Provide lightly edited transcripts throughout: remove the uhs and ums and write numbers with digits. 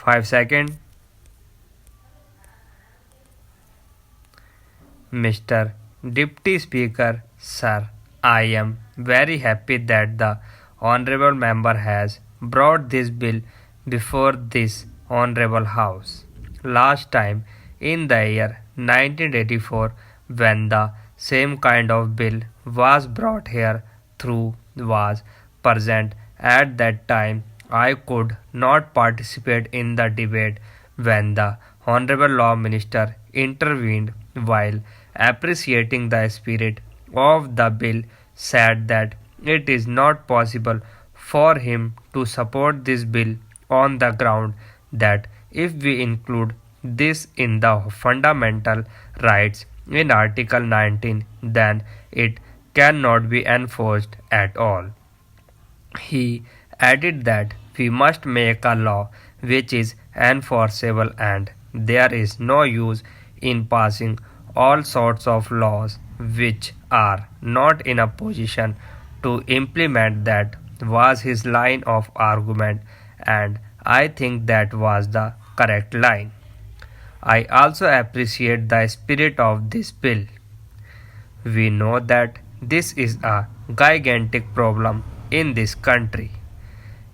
5 seconds. Mr. Deputy Speaker, sir, I am very happy that the Honorable Member has brought this bill before this Honorable House. Last time, in the year 1984, when the same kind of bill was brought here through was present at that time, I could not participate in the debate when the Honorable Law Minister intervened while appreciating the spirit of the bill said that it is not possible for him to support this bill on the ground that if we include this in the fundamental rights in Article 19 then it cannot be enforced at all. He added that we must make a law which is enforceable and there is no use in passing all sorts of laws which are not in a position to implement. That was his line of argument and I think that was the correct line. I also appreciate the spirit of this bill. We know that this is a gigantic problem in this country.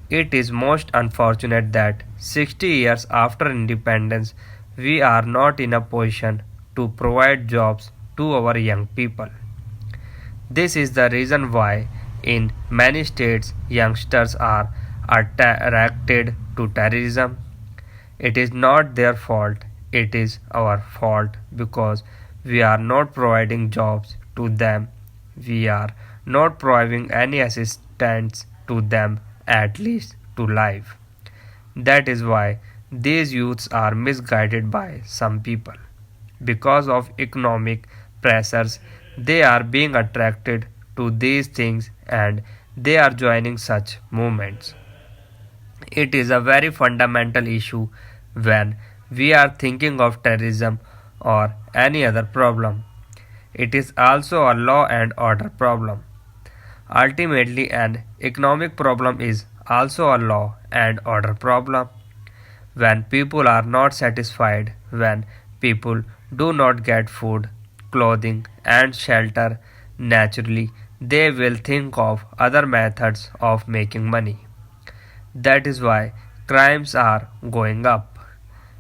It is most unfortunate that 60 years after independence we are not in a position to provide jobs to our young people. This is the reason why in many states youngsters are attracted to terrorism. It is not their fault, it is our fault because we are not providing jobs to them. We are not providing any assistance to them, at least to life. That is why these youths are misguided by some people. Because of economic pressures, they are being attracted to these things and they are joining such movements. It is a very fundamental issue when we are thinking of terrorism or any other problem. It is also a law and order problem. Ultimately, an economic problem is also a law and order problem. When people are not satisfied, when people do not get food, clothing, and shelter, naturally they will think of other methods of making money. That is why crimes are going up.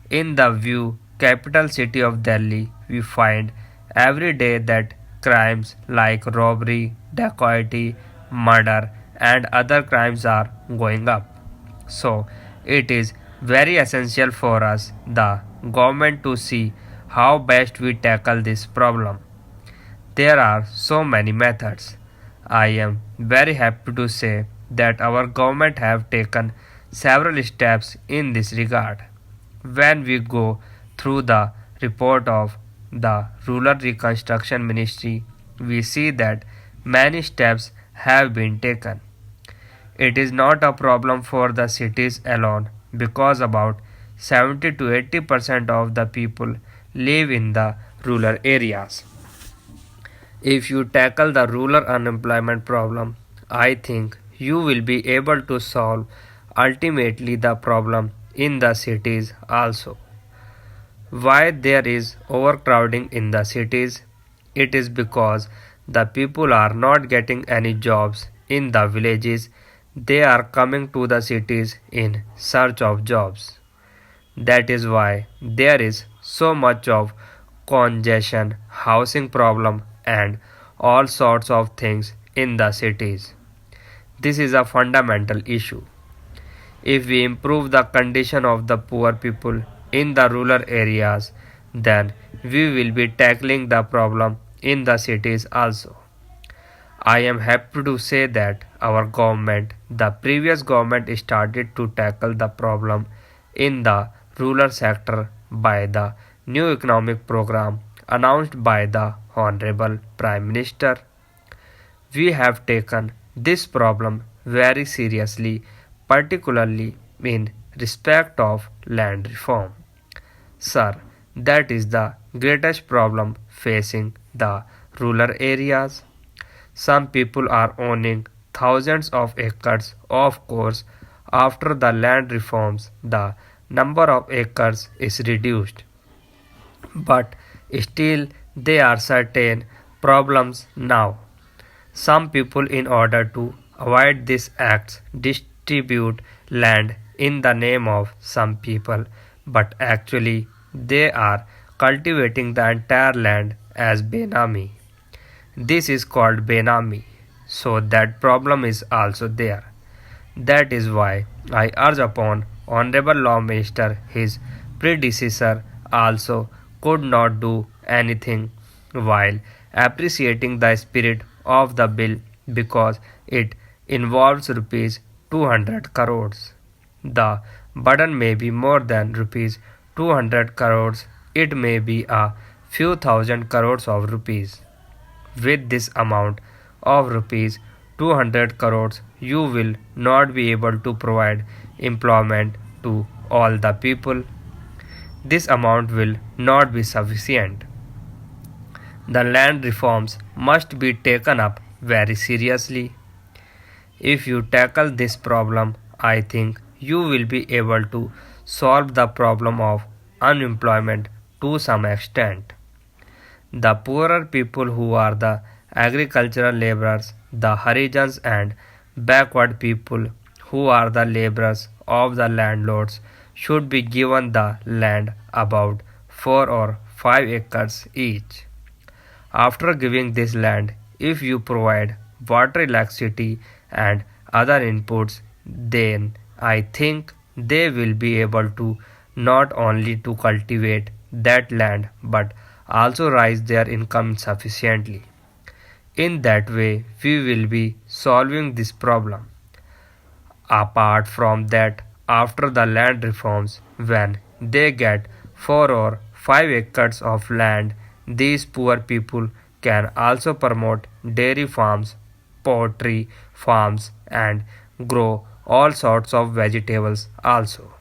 In the view capital city of Delhi, we find every day that crimes like robbery, dacoity, murder, and other crimes are going up. So, it is very essential for us, the government, to see how best we tackle this problem. There are so many methods. I am very happy to say that our government have taken several steps in this regard. When we go through the report of the Rural Reconstruction Ministry, we see that many steps have been taken. It is not a problem for the cities alone because about 70 to 80% of the people live in the rural areas. If you tackle the rural unemployment problem, I think you will be able to solve ultimately the problem in the cities also. Why there is overcrowding in the cities? It is because the people are not getting any jobs in the villages. They are coming to the cities in search of jobs. That is why there is so much of congestion, housing problem and all sorts of things in the cities. This is a fundamental issue. If we improve the condition of the poor people in the rural areas, then we will be tackling the problem in the cities also. I am happy to say that our government, the previous government, started to tackle the problem in the rural sector by the new economic program announced by the Honorable Prime Minister. We have taken this problem very seriously, particularly in respect of land reform. Sir, that is the greatest problem facing the rural areas. Some people are owning thousands of acres. Of course, after the land reforms, the number of acres is reduced. But still there are certain problems now. Some people, in order to avoid these acts, distribute land in the name of some people, but actually they are cultivating the entire land as Benami. This is called Benami, so that problem is also there. That is why I urge upon Honorable Law Minister, his predecessor also could not do anything while appreciating the spirit of the bill because it involves rupees 200 crores. The burden may be more than rupees 200 crores, it may be a few thousand crores of rupees. With this amount of rupees 200 crores, you will not be able to provide employment to all the people. This amount will not be sufficient. The land reforms must be taken up very seriously. If you tackle this problem, I think you will be able to solve the problem of unemployment to some extent. The poorer people who are the agricultural laborers, the Harijans and backward people who are the laborers of the landlords should be given the land about 4 or 5 acres each. After giving this land, if you provide water, electricity and other inputs, then I think they will be able to not only to cultivate that land but also raise their income sufficiently. In that way, we will be solving this problem. Apart from that, after the land reforms, when they get 4 or 5 acres of land, these poor people can also promote dairy farms, poultry farms, and grow all sorts of vegetables also.